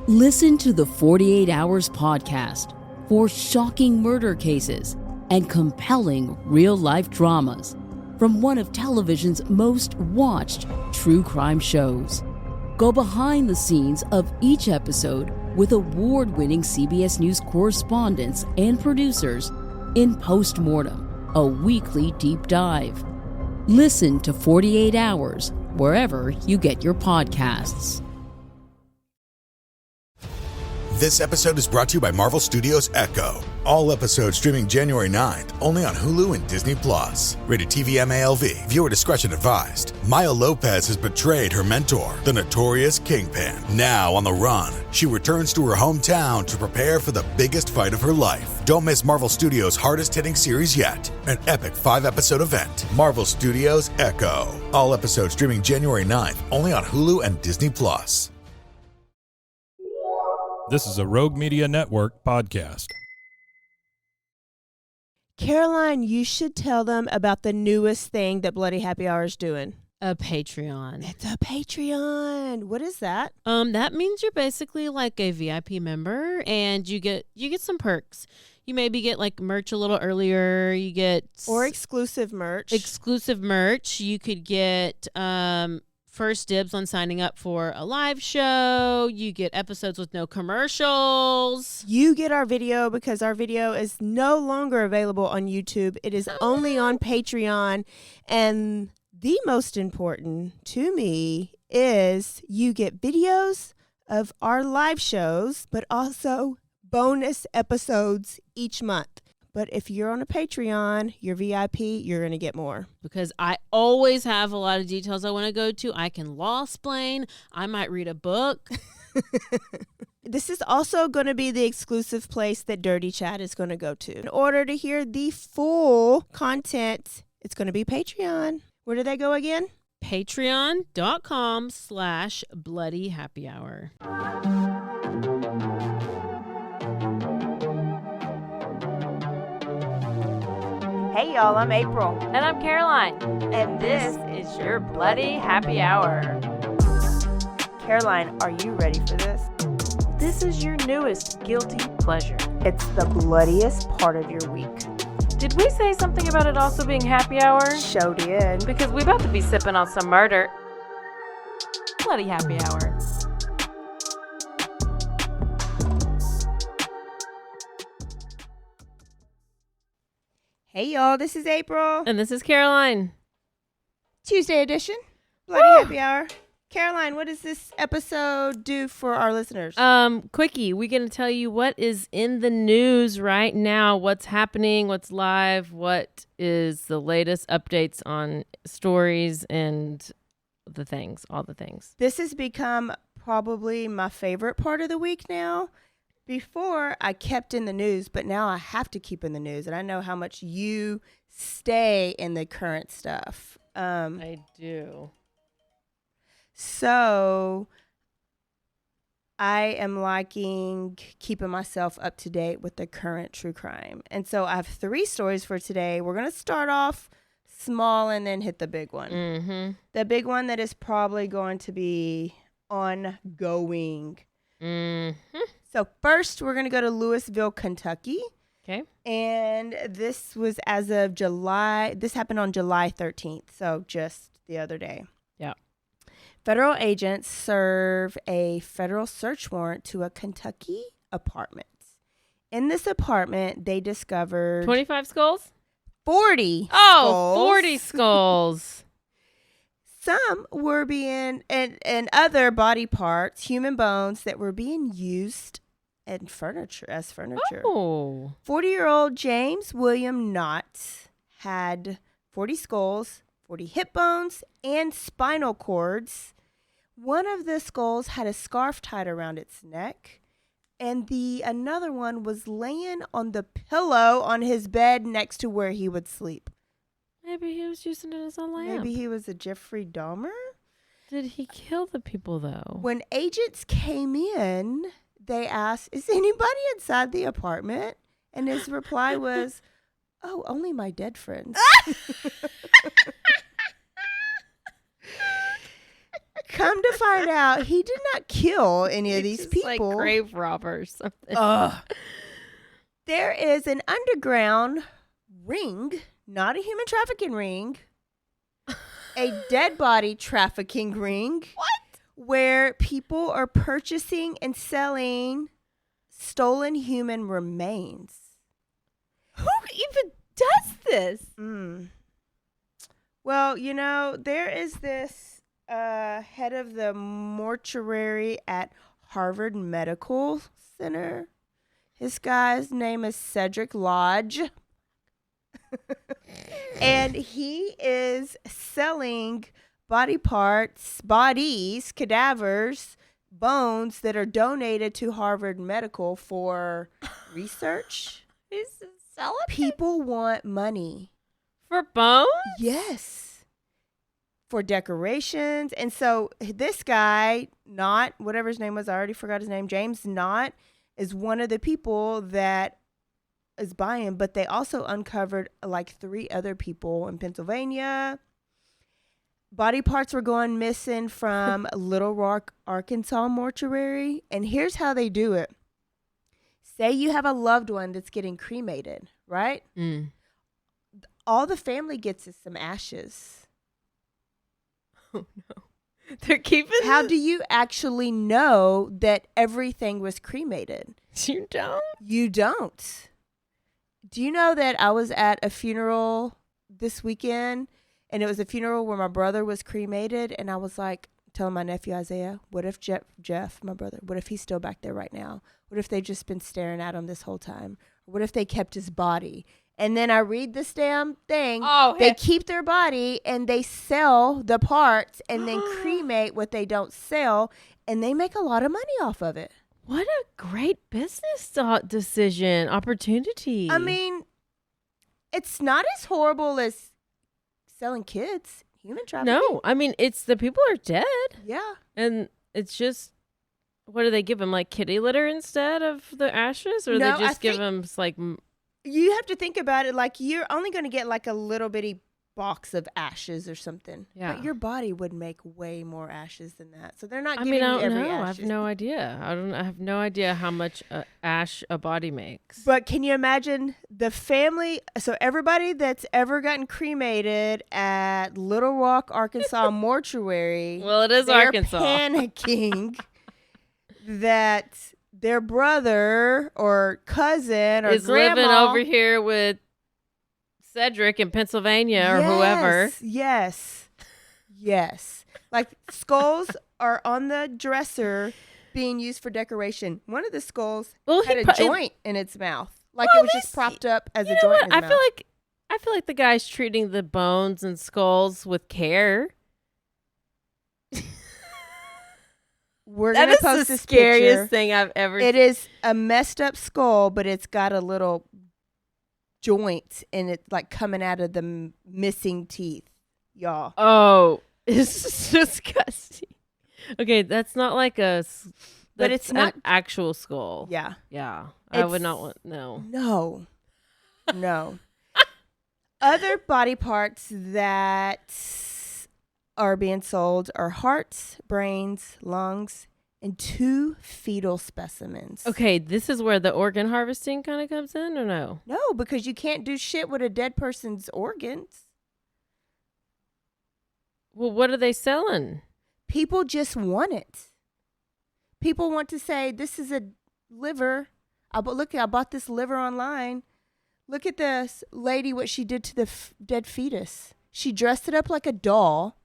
Listen to the 48 Hours podcast for shocking murder cases and compelling real-life dramas from one of television's most watched true crime shows. Go behind the scenes of each episode with award-winning CBS News correspondents and producers in Postmortem, a weekly deep dive. Listen to 48 Hours wherever you get your podcasts. This episode is brought to you by Marvel Studios Echo. All episodes streaming January 9th, only on Hulu and Disney+. Rated TV MALV. Viewer discretion advised. Maya Lopez has betrayed her mentor, the notorious Kingpin. Now on the run, she returns to her hometown to prepare for the biggest fight of her life. Don't miss Marvel Studios' hardest-hitting series yet. An epic 5-episode event. Marvel Studios Echo. All episodes streaming January 9th, only on Hulu and Disney+. This is a Rogue Media Network podcast. Caroline, you should tell them about the newest thing that Bloody Happy Hour is doing. A Patreon. It's a Patreon. What is that? That means you're basically like a VIP member, and you get some perks. You maybe get like merch a little earlier. You get exclusive merch. You could get first dibs on signing up for a live show. You get episodes with no commercials. You get our video because our video is no longer available on YouTube. It is only on Patreon. And the most important to me is you get videos of our live shows, but also bonus episodes each month. But if you're on a Patreon, you're VIP, you're going to get more. Because I always have a lot of details I want to go to. I can law-splain. I might read a book. This is also going to be the exclusive place that Dirty Chat is going to go to. In order to hear the full content, it's going to be Patreon. Where do they go again? Patreon.com/BloodyHappyHour. Hey y'all, I'm April. And I'm Caroline. And this is your Bloody Happy Hour. Caroline, are you ready for this? This is your newest guilty pleasure. It's the bloodiest part of your week. Did we say something about it also being happy hour? Show did. Because we about to be sipping on some murder. Bloody Happy Hour. Hey y'all, this is April. And this is Caroline. Tuesday edition, Bloody Happy Hour. Caroline, what does this episode do for our listeners? Quickie, we're going to tell you what is in the news right now, what's happening, what's live, what is the latest updates on stories and the things, all the things. This has become probably my favorite part of the week now. Before, I kept in the news, but now I have to keep in the news, and I know how much you stay in the current stuff. I do. So I am liking keeping myself up to date with the current true crime. And so I have 3 stories for today. We're going to start off small and then hit the big one. Mm-hmm. The big one that is probably going to be ongoing. Mm-hmm. So first, we're going to go to Louisville, Kentucky. Okay. And this was as of July. This happened on July 13th, so just the other day. Yeah. Federal agents serve a federal search warrant to a Kentucky apartment. In this apartment, they discovered 25 skulls? 40 Oh, skulls. 40 skulls. Some were being, and other body parts, human bones that were being used in furniture, as furniture. Oh. 40-year-old James William Knott had 40 skulls, 40 hip bones, and spinal cords. One of the skulls had a scarf tied around its neck, and another one was laying on the pillow on his bed next to where he would sleep. Maybe he was using it as a lamp. Maybe he was a Jeffrey Dahmer? Did he kill the people, though? When agents came in, they asked, "Is anybody inside the apartment?" And his reply was, "Oh, only my dead friends." Come to find out, he did not kill any of these Just people. like grave robber or something. There is an underground ring, not a human trafficking ring, a dead body trafficking ring. What? Where people are purchasing and selling stolen human remains. Who even does this? Well, there is this head of the mortuary at Harvard Medical Center. His guy's name is Cedric Lodge. And he is selling body parts, bodies, cadavers, bones that are donated to Harvard Medical for research. He's selling People want money. for bones? Yes. For decorations. And so this guy, Knott, whatever his name was, I already forgot his name, James Knott, is one of the people that is buying, but they also uncovered like 3 other people in Pennsylvania. Body parts were going missing from Little Rock, Arkansas mortuary. And here's how they do it. Say you have a loved one that's getting cremated, right? All the family gets is some ashes. Oh, no. They're keeping How do you actually know that everything was cremated? You don't? You don't. Do you know that I was at a funeral this weekend? And it was a funeral where my brother was cremated. And I was like, telling my nephew Isaiah, what if Jeff, my brother, what if he's still back there right now? What if they've just been staring at him this whole time? What if they kept his body? And then I read this damn thing. They keep their body and they sell the parts and then cremate what they don't sell. And they make a lot of money off of it. What a great business decision, opportunity. I mean, it's not as horrible as selling kids, human trafficking. No, I mean, it's the people are dead. Yeah. And it's just, what do they give them? Like kitty litter instead of the ashes? Or No, they just give them like... You have to think about it like you're only going to get like a little bitty box of ashes or something. Yeah. But your body would make way more ashes than that. So they're not I giving mean, I you don't every know. I ashes. have no idea. I have no idea how much ash a body makes. But can you imagine the family? So everybody that's ever gotten cremated at Little Rock, Arkansas mortuary. Well, it is they're Arkansas. Panicking that their brother or cousin or is grandma living over here with Cedric in Pennsylvania or whoever. Yes. Like skulls are on the dresser being used for decoration. One of the skulls had a joint in its mouth. Like it was just propped up as a joint in his mouth. I feel like the guy's treating the bones and skulls with care. We're That gonna is post the this scariest picture. thing I've ever It is a messed up skull, but it's got a little joint in it, like coming out of the missing teeth, y'all. Oh, it's disgusting. Okay, that's not like But it's not an actual skull. Yeah. Yeah. I would not want, no. No. Other body parts that are being sold are hearts, brains, lungs, and 2 fetal specimens. Okay, this is where the organ harvesting kind of comes in, or no? No, because you can't do shit with a dead person's organs. Well, what are they selling? People just want it. People want to say, this is a liver. I bought this liver online. Look at this lady, what she did to the dead fetus. She dressed it up like a doll.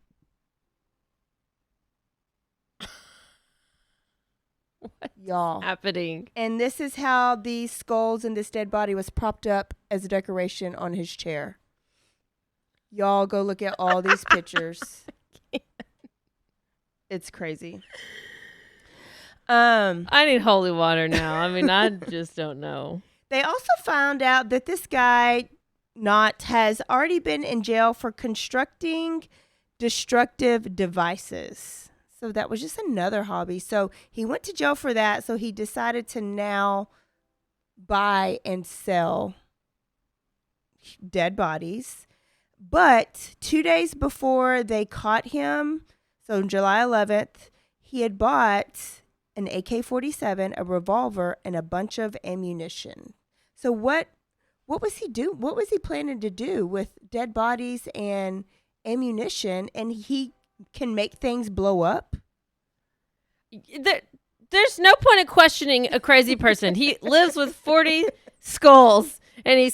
What's Y'all. happening? And this is how these skulls and this dead body was propped up as a decoration on his chair. Y'all go look at all these pictures. It's crazy. I need holy water now. I mean, I just don't know. They also found out that this guy, Knott, has already been in jail for constructing destructive devices. So that was just another hobby. So he went to jail for that. So he decided to now buy and sell dead bodies. But 2 days before they caught him, So on July 11th, he had bought an AK-47, a revolver, and a bunch of ammunition. So what was he doing? What was he planning to do with dead bodies and ammunition? And he can make things blow up? There's no point in questioning a crazy person. He lives with 40 skulls, and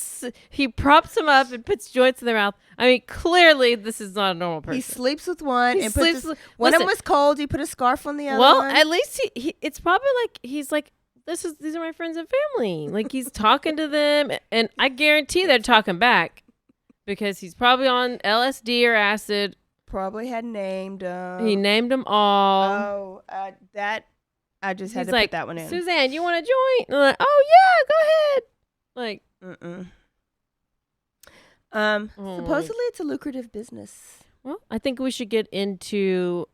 he props them up and puts joints in their mouth. I mean, clearly this is not a normal person. He sleeps with one. One of them was cold. He put a scarf on the other well, one. at least it's probably like he's like, these are my friends and family. Like, he's talking to them, and I guarantee they're talking back because he's probably on LSD or acid. Probably had named them. He named them all. That I just had He's to like, put that one in. Suzanne, you want a joint? And I'm like, oh yeah, go ahead. Like, supposedly it's a lucrative business. Well, I think we should get into,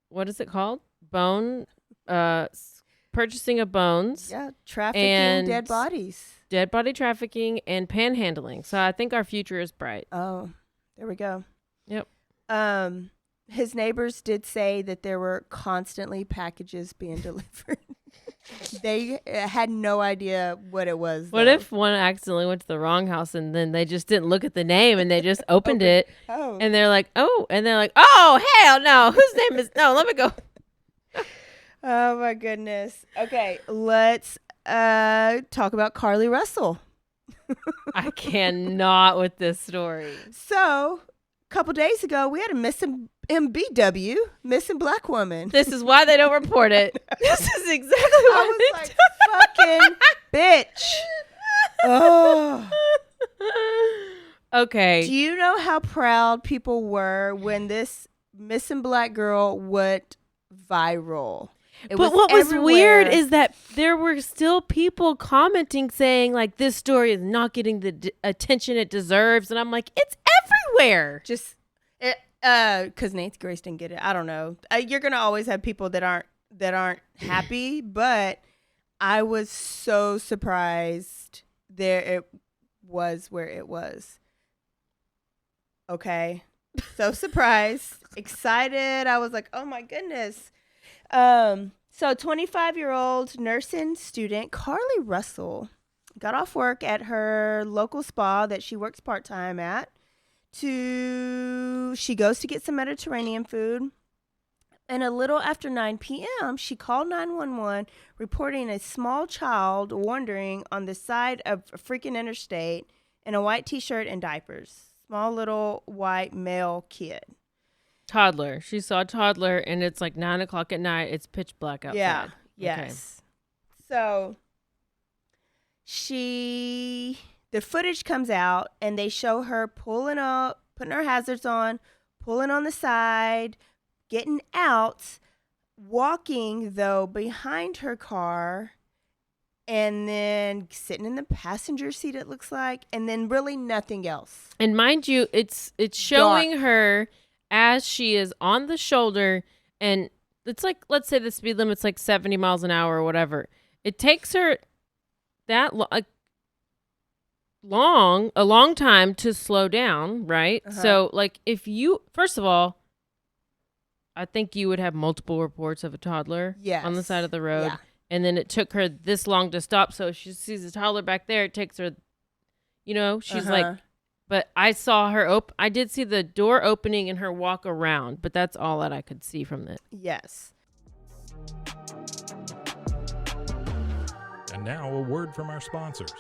what is it called? Purchasing of bones. Yeah, trafficking and dead bodies. Dead body trafficking and panhandling. So I think our future is bright. Oh, there we go. Yep. His neighbors did say that there were constantly packages being delivered. They had no idea what it was. What if one accidentally went to the wrong house and then they just didn't look at the name and they just opened it and they're like, oh, hell no, whose name is, no, let me go. Oh my goodness. Okay, let's talk about Carlee Russell. I cannot with this story. So, a couple days ago, we had a missing MBW, missing black woman. This is why they don't report it. This is exactly why I was like, fucking bitch. Oh. Okay. Do you know how proud people were when this missing black girl went viral? But what was weird is that there were still people commenting saying, like, this story is not getting the attention it deserves. And I'm like, it's everywhere. Just because Nancy Grace didn't get it. I don't know. You're going to always have people that aren't happy. But I was so surprised there it was where it was. Okay. So surprised. Excited. I was like, oh, my goodness. So 25-year-old nursing student Carlee Russell got off work at her local spa that she works part-time at. She goes to get some Mediterranean food. And a little after 9 p.m., she called 911, reporting a small child wandering on the side of a freaking interstate in a white T-shirt and diapers. Small little white male kid. Toddler. She saw a toddler, and it's like 9 o'clock at night. It's pitch black outside. Yeah. Yes. Okay. So the footage comes out, and they show her pulling up, putting her hazards on, pulling on the side, getting out, walking, though, behind her car, and then sitting in the passenger seat, it looks like, and then really nothing else. And mind you, it's showing her as she is on the shoulder, and it's like, let's say the speed limit's like 70 miles an hour or whatever. It takes her that a long time to slow down, right? Uh-huh. So, like, first of all, I think you would have multiple reports of a toddler on the side of the road. Yeah. And then it took her this long to stop. So if she sees a toddler back there, it takes her, she's like, but I saw her I did see the door opening and her walk around, but that's all that I could see from it. Yes. And now a word from our sponsors.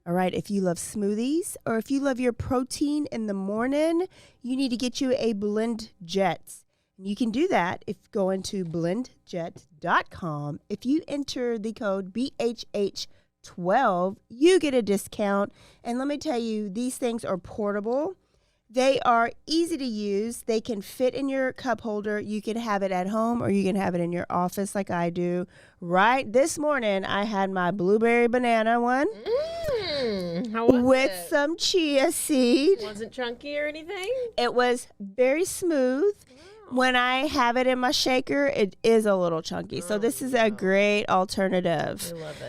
All right, if you love smoothies or if you love your protein in the morning, you need to get you a Blend Jet. You can do that if going to blendjet.com. If you enter the code BHH12, you get a discount. And let me tell you, these things are portable. They are easy to use. They can fit in your cup holder. You can have it at home or you can have it in your office like I do. Right this morning, I had my blueberry banana one How was with it? some chia seed. Wasn't chunky or anything? It was very smooth. When I have it in my shaker, it is a little chunky. So this is a great alternative. I love it.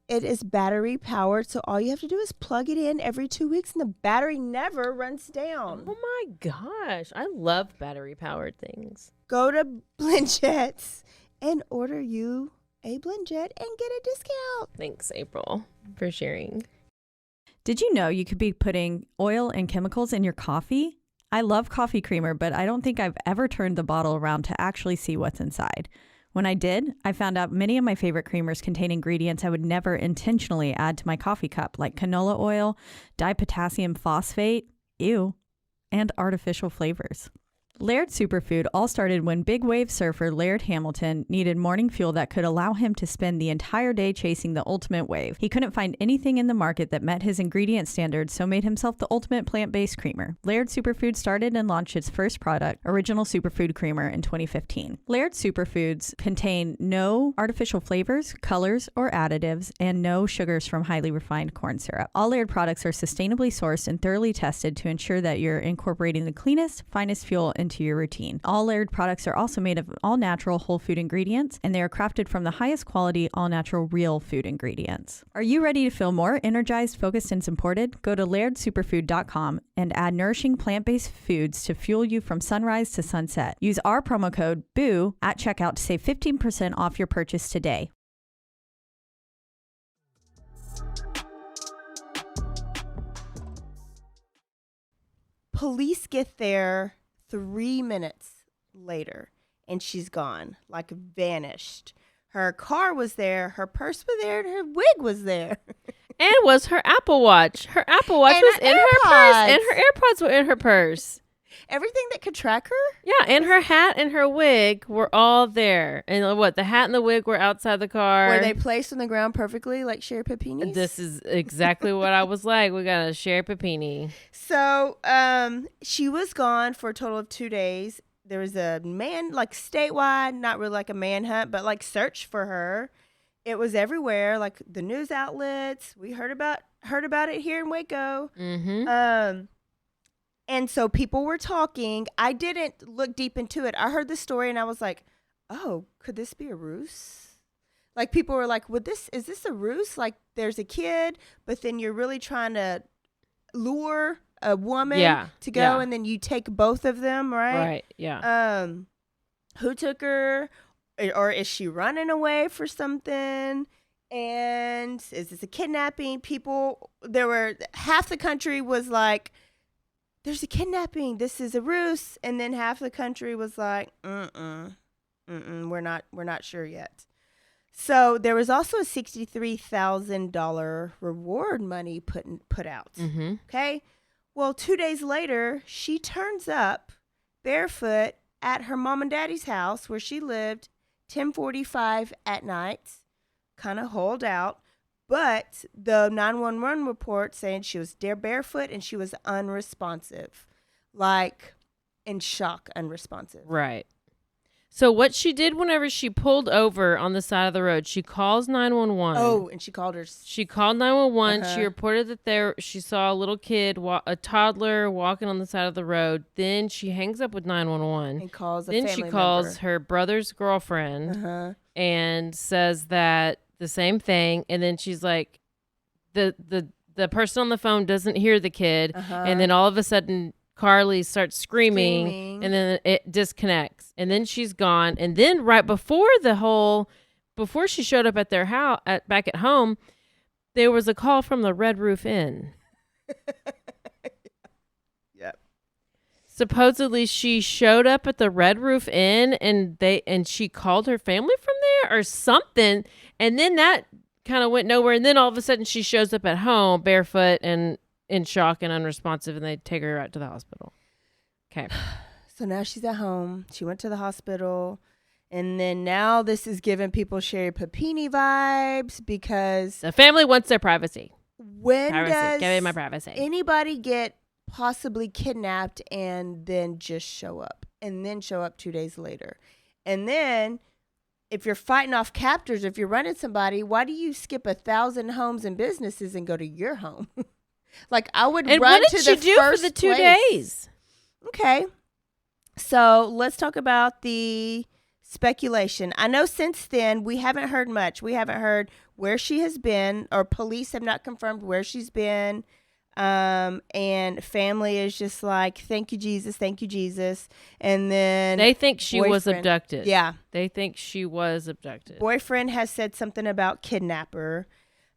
It is battery powered, so all you have to do is plug it in every 2 weeks and the battery never runs down. Oh my gosh. I love battery powered things. Go to BlendJets and order you a BlendJet and get a discount. Thanks, April, for sharing. Did you know you could be putting oil and chemicals in your coffee? I love coffee creamer, but I don't think I've ever turned the bottle around to actually see what's inside. When I did, I found out many of my favorite creamers contain ingredients I would never intentionally add to my coffee cup, like canola oil, dipotassium phosphate, ew, and artificial flavors. Laird Superfood all started when big wave surfer Laird Hamilton needed morning fuel that could allow him to spend the entire day chasing the ultimate wave. He couldn't find anything in the market that met his ingredient standards, so made himself the ultimate plant-based creamer. Laird Superfood started and launched its first product, Original Superfood Creamer, in 2015. Laird Superfoods contain no artificial flavors, colors, or additives, and no sugars from highly refined corn syrup. All Laird products are sustainably sourced and thoroughly tested to ensure that you're incorporating the cleanest, finest fuel into your routine. All Laird products are also made of all-natural whole food ingredients, and they are crafted from the highest quality all-natural real food ingredients. Are you ready to feel more energized, focused, and supported? Go to lairdsuperfood.com and add nourishing plant-based foods to fuel you from sunrise to sunset. Use our promo code BOO at checkout to save 15% off your purchase today. Police get there 3 minutes later and she's gone, like vanished. Her car was there, her purse was there, and her wig was there. And was her Apple Watch. Her Apple Watch was in her purse, and her AirPods were in her purse. Everything that could track her? Yeah, and her hat and her wig were all there. And what, the hat and the wig were outside the car. Were they placed on the ground perfectly like Sherry Papini's? This is exactly what I was like. We got a Sherry Papini. So she was gone for a total of 2 days. There was a man, like statewide, not really like a manhunt, but like search for her. It was everywhere, like the news outlets. We heard about it here in Waco. Mm-hmm. And so people were talking. I didn't look deep into it. I heard the story and I was like, oh, could this be a ruse? Like people were like, is this a ruse? Like there's a kid, but then you're really trying to lure a woman to go and then you take both of them, right? Right, yeah. Who took her? Or is she running away for something? And is this a kidnapping? Half the country was like, there's a kidnapping. This is a ruse. And then half the country was like, we're not sure yet. So there was also a $63,000 reward money put out. Mm-hmm. Okay. Well, 2 days later, she turns up barefoot at her mom and daddy's house where she lived, 10:45 at night, kind of holed out. But the 911 report saying she was barefoot and she was unresponsive, like in shock, unresponsive. Right. So what she did whenever she pulled over on the side of the road, she calls 911. Oh, and she called her. She called 911. She reported that she saw a little kid, a toddler, walking on the side of the road. Then she hangs up with 911. And calls a then family she calls member. her brother's girlfriend and says that the same thing. And then she's like, the person on the phone doesn't hear the kid. And then all of a sudden, Carlee starts screaming, and then it disconnects, and then she's gone. And then right before before she showed up at their house, back at home, there was a call from the Red Roof Inn. Yep. Supposedly she showed up at the Red Roof Inn, and she called her family from there or something, and then that kind of went nowhere. And then all of a sudden she shows up at home barefoot and in shock and unresponsive, and they take her out to the hospital. Okay. So now she's at home. She went to the hospital. And then now this is giving people Sherry Papini vibes because the family wants their privacy. Does give me my privacy. Anybody get possibly kidnapped and then just show up? And then show up 2 days later. And then if you're fighting off captors, if you're running somebody, why do you skip 1,000 homes and businesses and go to your home? Like I would and run what to did the she do first for the 2 place. days? Okay. So let's talk about the speculation. I know since then we haven't heard much. We haven't heard where she has been, or police have not confirmed where she's been. And family is just like, thank you, Jesus. Thank you, Jesus. And then they think she was abducted. Yeah. They think she was abducted. Boyfriend has said something about kidnapper.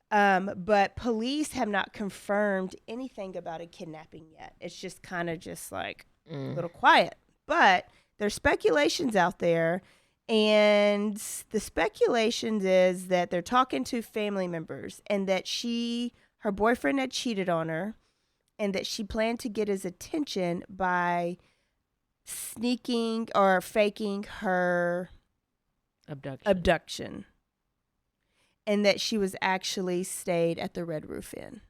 But police have not confirmed anything about a kidnapping yet. It's just kind of just like a little quiet. But there's speculations out there. And the speculations is that they're talking to family members and that her boyfriend had cheated on her and that she planned to get his attention by sneaking or faking her abduction. And that she was actually stayed at the Red Roof Inn.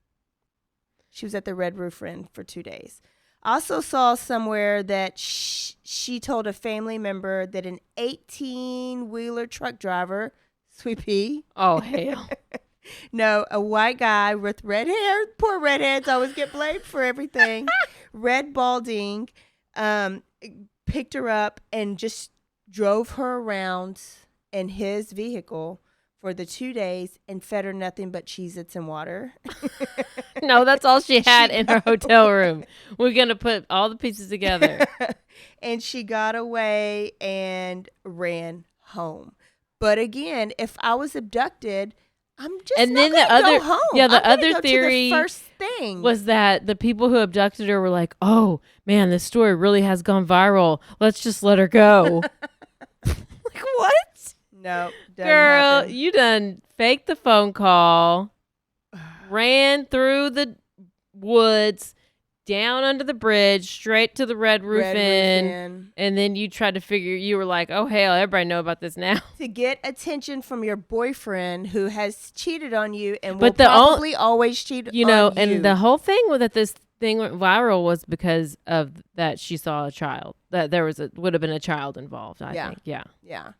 She was at the Red Roof Inn for 2 days. I also saw somewhere that she told a family member that an 18-wheeler truck driver, Sweet Pea. Oh, hell. No, a white guy with red hair. Poor redheads always get blamed for everything. Red balding, picked her up and just drove her around in his vehicle for the 2 days and fed her nothing but Cheez-Its and water. No, that's all she had in her hotel room. We're going to put all the pieces together. And she got away and ran home. But again, if I was abducted, I'm just and not then gonna the other, go home. yeah, the I'm other go theory to the first thing was that the people who abducted her were like, "Oh man, this story really has gone viral. Let's just let her go." Like what? No, girl, happen. you done faked the phone call, ran through the woods, down under the bridge, straight to the Red Roof Inn, and then you tried to figure. You were like, "Oh hell, everybody know about this now." To get attention from your boyfriend who has cheated on you and But will probably always cheat on you. And the whole thing with that this thing went viral was because of that she saw a child. That there would have been a child involved, I think. Yeah. Yeah.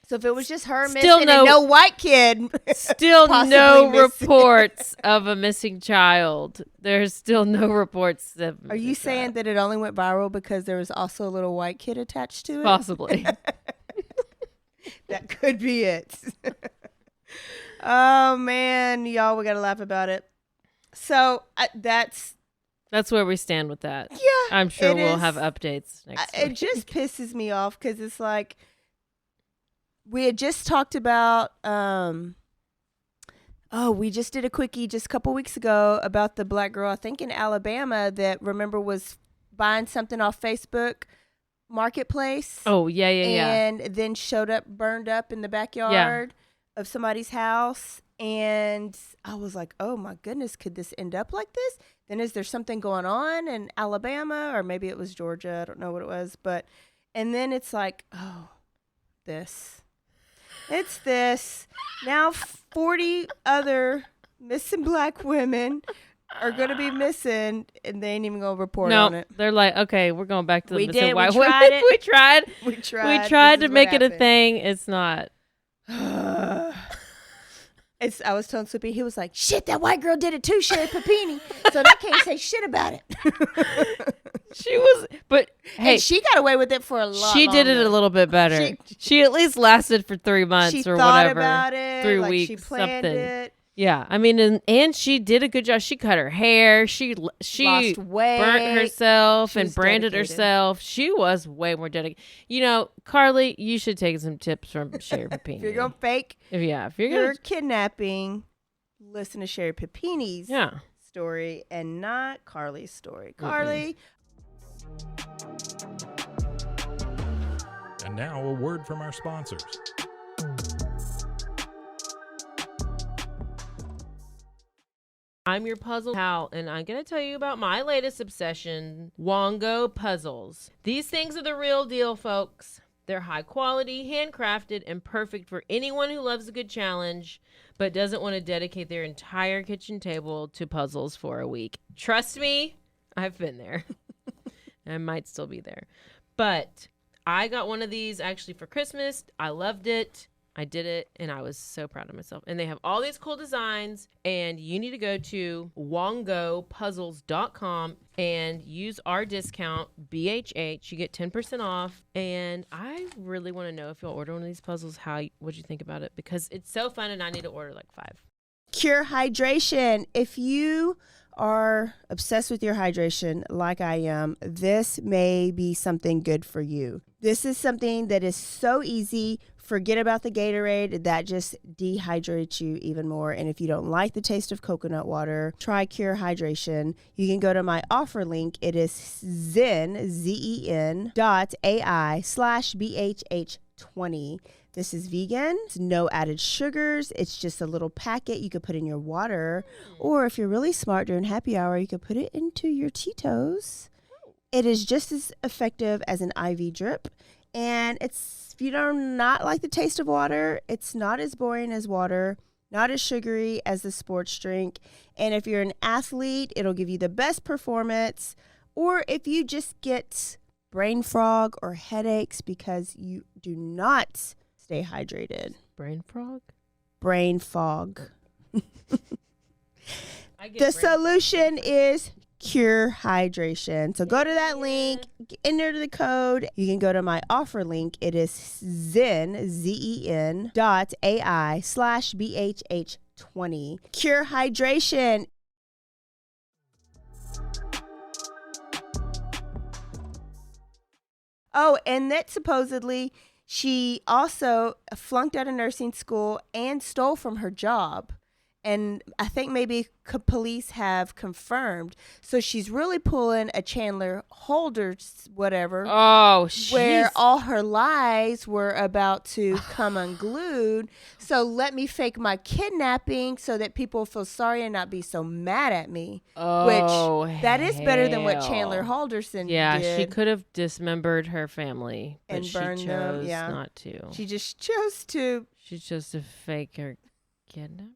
So if it was just her Still missing and no white kid, still no missing. reports of a missing child. There's still no reports. Are you saying that it only went viral because there was also a little white kid attached to it? Possibly. That could be it. Oh man, y'all, we gotta laugh about it. So that's where we stand with that. Yeah, I'm sure we'll have updates next week. It just pisses me off because it's like we had just talked about. We just did a quickie just a couple weeks ago about the black girl, I think in Alabama, that was buying something off Facebook Marketplace. Oh yeah. And then showed up burned up in the backyard of somebody's house. And I was like, oh my goodness, could this end up like this? Then is there something going on in Alabama, or maybe it was Georgia? I don't know what it was, and then it's like, oh, it's this. Now 40 other missing black women are going to be missing, and they ain't even going to report on it. They're like, okay, we're going back to the missing white we women. tried it. We tried to make it a thing. It's not. I was telling Slippy, he was like, shit, that white girl did it too, Sherry Papini. So they can't say shit about it. Hey, and she got away with it for a lot She did it longer. a little bit better. She at least lasted for 3 months she or thought whatever. About it, 3 like weeks, she planned something. It. Yeah, I mean, and she did a good job. She cut her hair. She lost weight. burnt herself She and was branded dedicated. herself. She was way more dedicated. You know, Carlee, you should take some tips from Sherry Papini. If you're going to fake if you're your gonna kidnapping, listen to Sherry Papini's story and not Carlee's story. Carlee. And now a word from our sponsors. I'm your puzzle pal, and I'm going to tell you about my latest obsession, Wongo puzzles. These things are the real deal, folks. They're high quality, handcrafted, and perfect for anyone who loves a good challenge, but doesn't want to dedicate their entire kitchen table to puzzles for a week. Trust me, I've been there. I might still be there. But I got one of these actually for Christmas. I loved it. I did it, and I was so proud of myself. And they have all these cool designs, and you need to go to wongopuzzles.com and use our discount, BHH. You get 10% off. And I really want to know, if you'll order one of these puzzles, what you think about it, because it's so fun, and I need to order like 5. Cure hydration. If you are obsessed with your hydration like I am, this may be something good for you. This is something that is so easy. Forget about the Gatorade. That just dehydrates you even more. And if you don't like the taste of coconut water, try Cure Hydration. You can go to my offer link. It is zen.ai/BHH20. This is vegan. It's no added sugars. It's just a little packet you could put in your water. Or if you're really smart during happy hour, you could put it into your Tito's. It is just as effective as an IV drip. And if you do not like the taste of water, it's not as boring as water, not as sugary as the sports drink. And if you're an athlete, it'll give you the best performance. Or if you just get brain fog or headaches because you do not stay hydrated. Brain frog? Brain fog. The solution is Cure Hydration. So go to that link, enter the code. You can go to my offer link. It is zen.ai/BHH20. Cure Hydration. Oh, and that supposedly she also flunked out of nursing school and stole from her job. And I think maybe police have confirmed. So she's really pulling a Chandler Holder's whatever. Oh, where all her lies were about to come unglued. So let me fake my kidnapping so that people feel sorry and not be so mad at me. Oh, which that is better than what hell. Chandler Halderson Yeah, did. she could have dismembered her family, but And she burned chose them, yeah. not to. She just chose to. She chose to fake her kidnapping.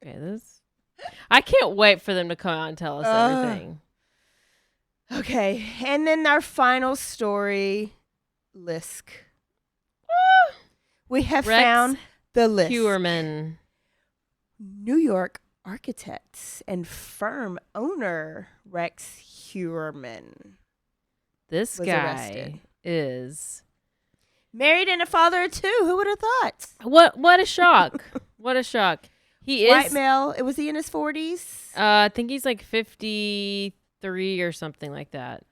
Okay, I can't wait for them to come out and tell us everything. Okay, and then our final story, Lisk. We have Rex found the list. Heuermann. New York architects and firm owner Rex Heuermann. This was guy arrested. is Married and a father of 2. Who would have thought? what a shock. What a shock. He is White male. Was he in his 40s? I think he's like 53 or something like that.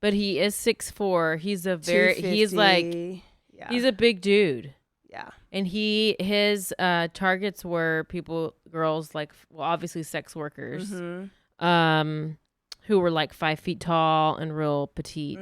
But he is 6'4". He's a he's like 250. Yeah. he's a big dude. Yeah. And his targets were girls like, well, obviously sex workers, who were like 5 feet tall and real petite.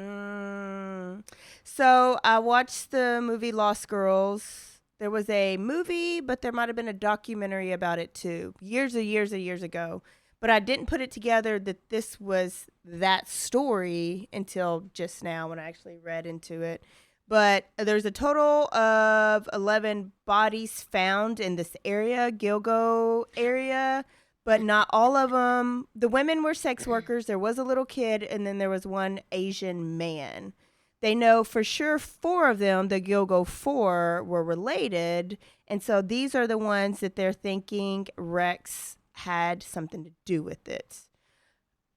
So I watched the movie Lost Girls. There was a movie, but there might have been a documentary about it too, years and years ago. But I didn't put it together that this was that story until just now when I actually read into it. But there's a total of 11 bodies found in this area, Gilgo area, but not all of them. The women were sex workers. There was a little kid, and then there was one Asian man. They know for sure 4 of them, the Gilgo 4, were related. And so these are the ones that they're thinking Rex had something to do with it,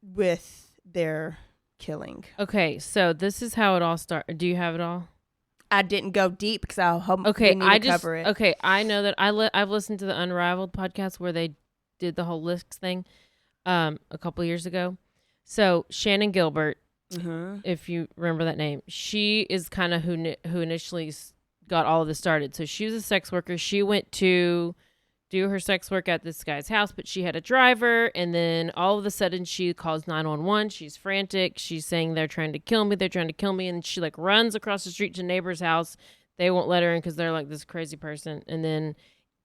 with their killing. Okay, so this is how it all started. Do you have it all? I didn't go deep because I hope Okay, we need to cover it. Okay, I know that I've listened to the Unrivaled podcast where they did the whole Lisk thing a couple years ago. So Shannon Gilbert, if you remember that name, she is kind of who initially got all of this started. So she was a sex worker. She went to do her sex work at this guy's house, but she had a driver, and then all of a sudden she calls 911. She's frantic. She's saying they're trying to kill me. They're trying to kill me, and she like runs across the street to a neighbor's house. They won't let her in because they're like this crazy person, and then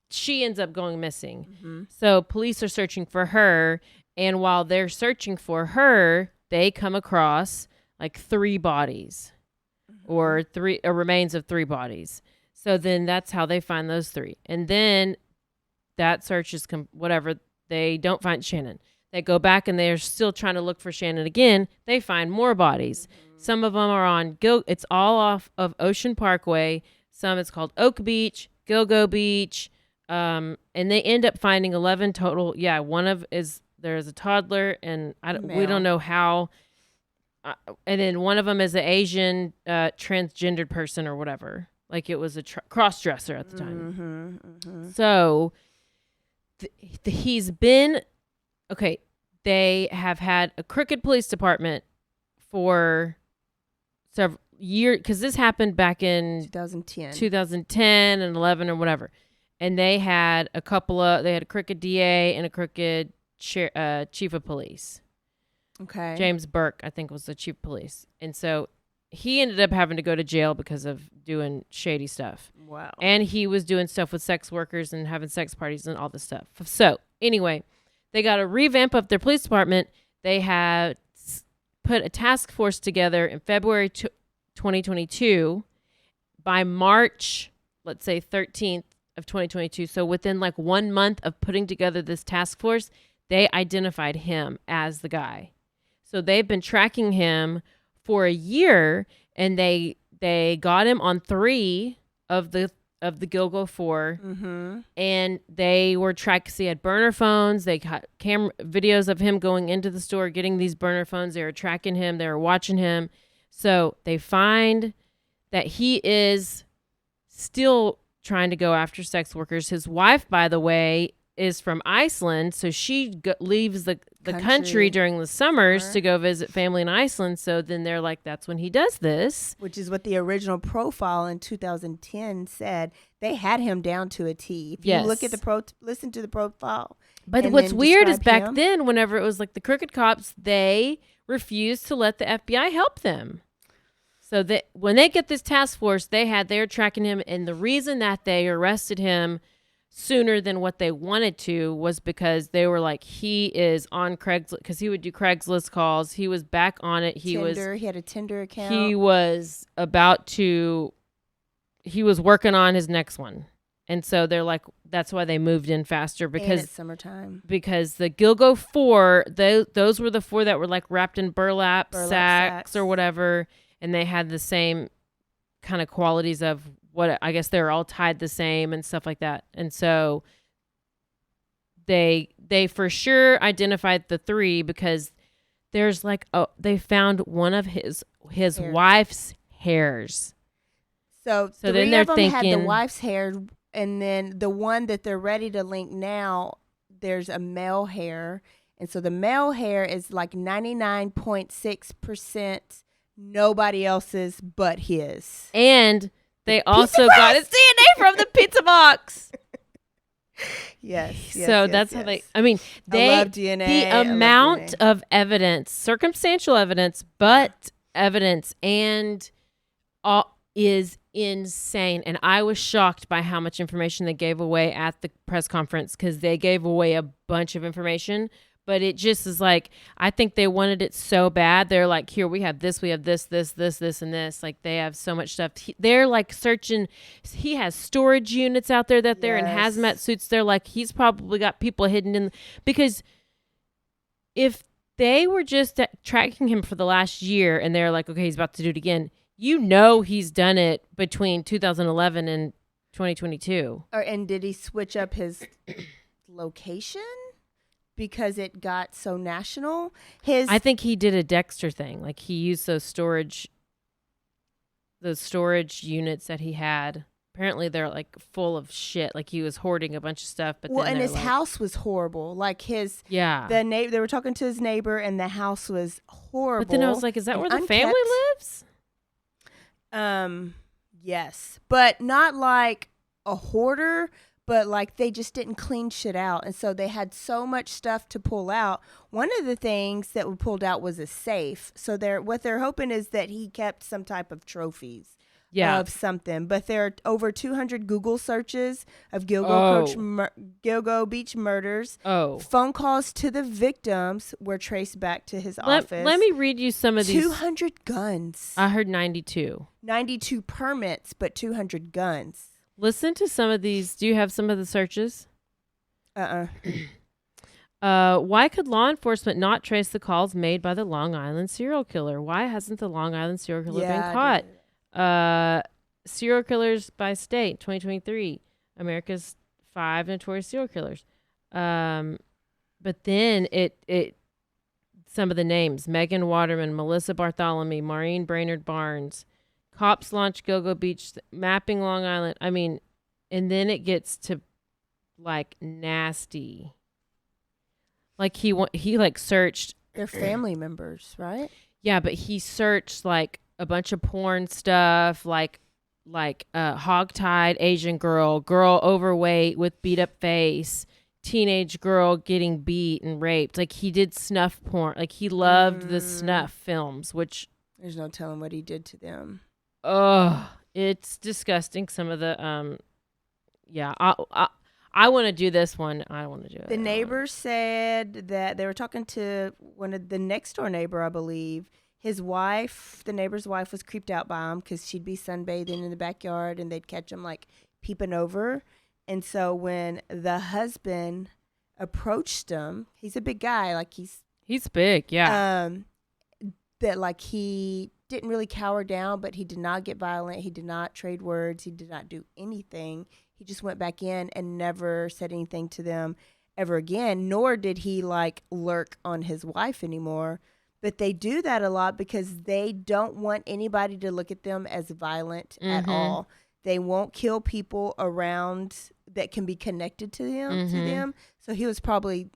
she ends up going missing. So police are searching for her, and while they're searching for her, they come across like 3 bodies or remains of 3 bodies. So then that's how they find those 3. And then that search is whatever. They don't find Shannon. They go back and they're still trying to look for Shannon again. They find more bodies. Some of them are on it's all off of Ocean Parkway. Some it's called Oak Beach, Gilgo Beach. And they end up finding 11 total. Yeah, there's a toddler, and we don't know how. And then one of them is an Asian transgendered person or whatever. Like it was a cross-dresser at the time. So he's been, okay, they have had a crooked police department for several years, because this happened back in 2010 and 11 or whatever. And they had a crooked DA and a crooked chief of police. Okay. James Burke, I think, was the chief of police. And so he ended up having to go to jail because of doing shady stuff. Wow. And he was doing stuff with sex workers and having sex parties and all this stuff. So anyway, they got a revamp of their police department. They had put a task force together in February 2022. By March, let's say 13th of 2022, so within like 1 month of putting together this task force, they identified him as the guy. So they've been tracking him for a year, and they got him on 3 of the Gilgo 4, and they were tracked because he had burner phones. They got videos of him going into the store, getting these burner phones. They were tracking him. They were watching him. So they find that he is still trying to go after sex workers. His wife, by the way, is from Iceland, so she leaves the country during the summers to go visit family in Iceland. So then they're like, that's when he does this. Which is what the original profile in 2010 said. They had him down to a T. If you look at listen to the profile. But what's weird is back then, whenever it was like the crooked cops, they refused to let the FBI help them. So that when they get this task force, they're tracking him, and the reason that they arrested him sooner than what they wanted to was because they were like, he is on Craigslist, because he would do Craigslist calls. He was back on it. He had a Tinder account. He was working on his next one. And so they're like, that's why they moved in faster, because it's summertime. Because the Gilgo 4, those were the 4 that were like wrapped in burlap sacks or whatever, and they had the same kind of qualities of what I guess they were all tied the same and stuff like that. And so they for sure identified the 3 because there's like they found one of his wife's hairs. So 3 then they're of them thinking, had the wife's hair, and then the one that they're ready to link now, there's a male hair, and so the male hair is like 99.6% nobody else's but his. And they also got his DNA from the pizza box. Yes. So that's how they, I mean, I love DNA. The amount of evidence, circumstantial evidence, but evidence and is insane. And I was shocked by how much information they gave away at the press conference, because they gave away a bunch of information. But it just is like, I think they wanted it so bad. They're like, here, we have this, and this. Like, they have so much stuff. They're like searching. He has storage units out there that they're in hazmat suits. They're like, he's probably got people hidden in. Because if they were just tracking him for the last year and they're like, okay, he's about to do it again, he's done it between 2011 and 2022. And did he switch up his location? Because it got so national. I think he did a Dexter thing. Like, he used those storage units that he had. Apparently they're like full of shit. Like, he was hoarding a bunch of stuff. But and his house was horrible. Like they were talking to his neighbor, and the house was horrible. But then I was like, is that where the family lives? Yes, but not like a hoarder. But like, they just didn't clean shit out. And so they had so much stuff to pull out. One of the things that we pulled out was a safe. So what they're hoping is that he kept some type of trophies of something. But there are over 200 Google searches of Gilgo Beach murders. Phone calls to the victims were traced back to his office. Let me read you some of these. 200 guns. I heard 92. 92 permits, but 200 guns. Listen to some of these. Do you have some of the searches? Why could law enforcement not trace the calls made by the Long Island serial killer? Why hasn't the Long Island serial killer been caught? serial killers by state, 2023. America's 5 notorious serial killers. But then it some of the names: Megan Waterman, Melissa Bartholomew, Maureen Brainerd Barnes, Cops Launch Go-Go Beach, Mapping Long Island. I mean, and then it gets to like nasty. Like he like searched They're family members, right? Yeah, but he searched like a bunch of porn stuff, like hogtied Asian girl overweight with beat up face, teenage girl getting beat and raped. Like he did snuff porn. Like he loved the snuff films, which there's no telling what he did to them. Oh, it's disgusting. Some of the yeah. I want to do this one. I want to do it. The neighbors said that they were talking to one of the next door neighbor, I believe. His wife, the neighbor's wife, was creeped out by him because she'd be sunbathing in the backyard and they'd catch him like peeping over. And so when the husband approached him, he's a big guy, like he's big, yeah. That like he didn't really cower down, but he did not get violent. He did not trade words. He did not do anything. He just went back in and never said anything to them ever again, nor did he like lurk on his wife anymore. But they do that a lot because they don't want anybody to look at them as violent at all. They won't kill people around that can be connected to them. So he was probably,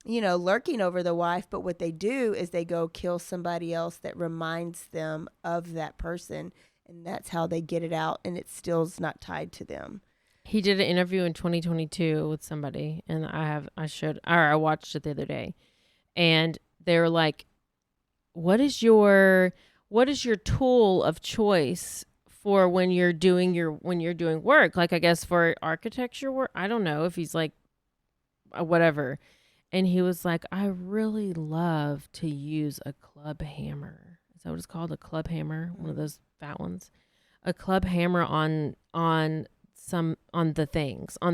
lurking over the wife. But what they do is they go kill somebody else that reminds them of that person. And that's how they get it out. And it still's not tied to them. He did an interview in 2022 with somebody, and I watched it the other day, and they were like, what is your tool of choice for when you're doing work? Like, I guess for architecture work, I don't know if he's like whatever. And he was like, I really love to use a club hammer. Is that what it's called? A club hammer? One of those fat ones. A club hammer on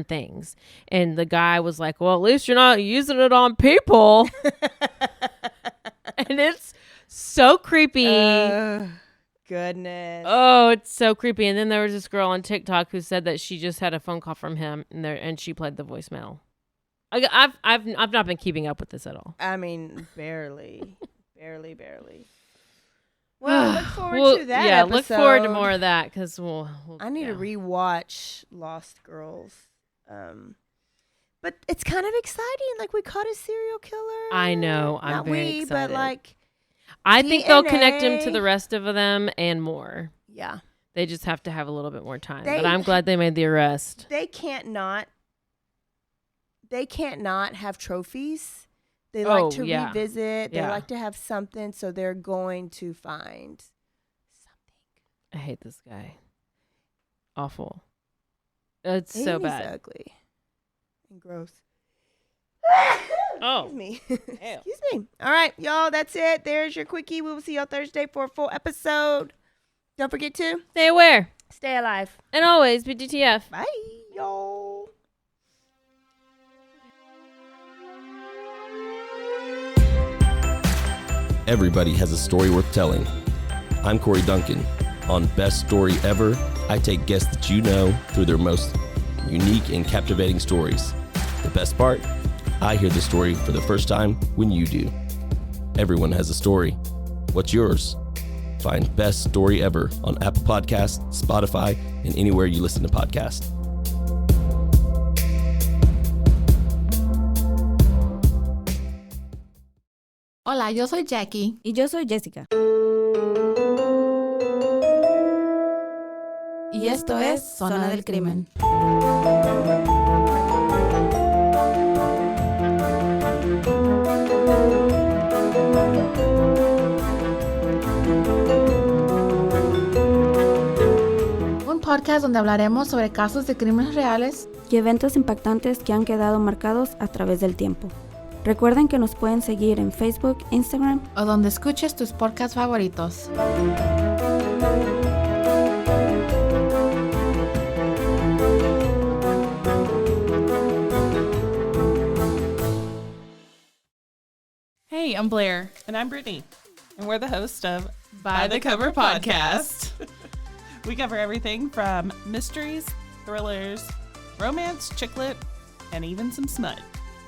things. And the guy was like, well, at least you're not using it on people. And it's so creepy. Goodness. Oh, it's so creepy. And then there was this girl on TikTok who said that she just had a phone call from him and she played the voicemail. I've not been keeping up with this at all. I mean, barely. Well, look forward to that episode. Look forward to more of that because I need to rewatch Lost Girls. But it's kind of exciting. Like, we caught a serial killer. I know. I'm very excited. But like, I think they'll connect him to the rest of them and more. Yeah. They just have to have a little bit more time. But I'm glad they made the arrest. They can't not have trophies. They like to revisit. They like to have something, so they're going to find something. I hate this guy. Awful. It's so bad. He's ugly and gross. Oh. Excuse me. Excuse me. All right, y'all, that's it. There's your quickie. We will see y'all Thursday for a full episode. Don't forget to stay aware. Stay alive. And always be DTF. Bye, y'all. Everybody has a story worth telling. I'm Corey Duncan. On Best Story Ever, I take guests that you know through their most unique and captivating stories. The best part? I hear the story for the first time when you do. Everyone has a story. What's yours? Find Best Story Ever on Apple Podcasts, Spotify, and anywhere you listen to podcasts. Hola, yo soy Jackie. Y yo soy Jessica. Y esto es Zona del Crimen. Un podcast donde hablaremos sobre casos de crímenes reales y eventos impactantes que han quedado marcados a través del tiempo. Recuerden que nos pueden seguir en Facebook, Instagram o donde escuches tus podcasts favoritos. Hey, I'm Blair. And I'm Brittany. And we're the host of By the Cover Podcast. We cover everything from mysteries, thrillers, romance, chick lit, and even some smut.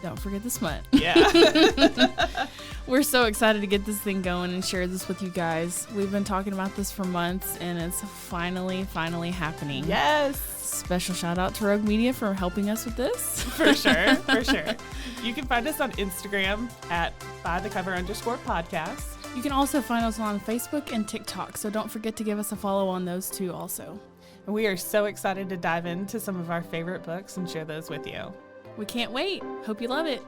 Don't forget the smut. Yeah. We're so excited to get this thing going and share this with you guys. We've been talking about this for months, and it's finally happening. Yes. Special shout out to Rogue Media for helping us with this. For sure. You can find us on Instagram at @bythecover_podcast. You can also find us on Facebook and TikTok, so don't forget to give us a follow on those two also. And we are so excited to dive into some of our favorite books and share those with you. We can't wait. Hope you love it.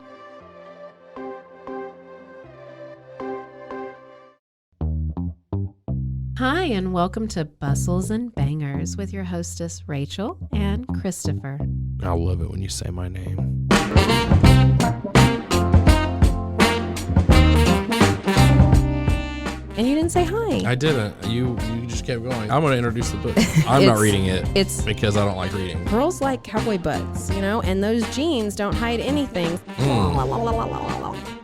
Hi, and welcome to Bustles and Bangers with your hostess, Rachel and Christopher. I love it when you say my name. And you didn't say hi. I didn't. You just kept going. I'm going to introduce the book. I'm not reading it. It's because I don't like reading. Girls like cowboy butts, and those jeans don't hide anything.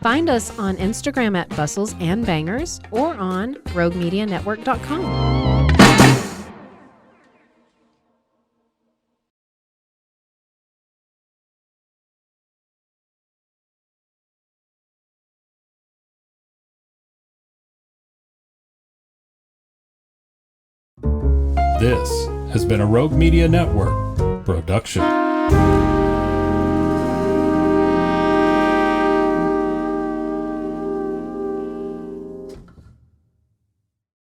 Find us on Instagram at Bustles and Bangers or on RogueMediaNetwork.com. This has been a Rogue Media Network production.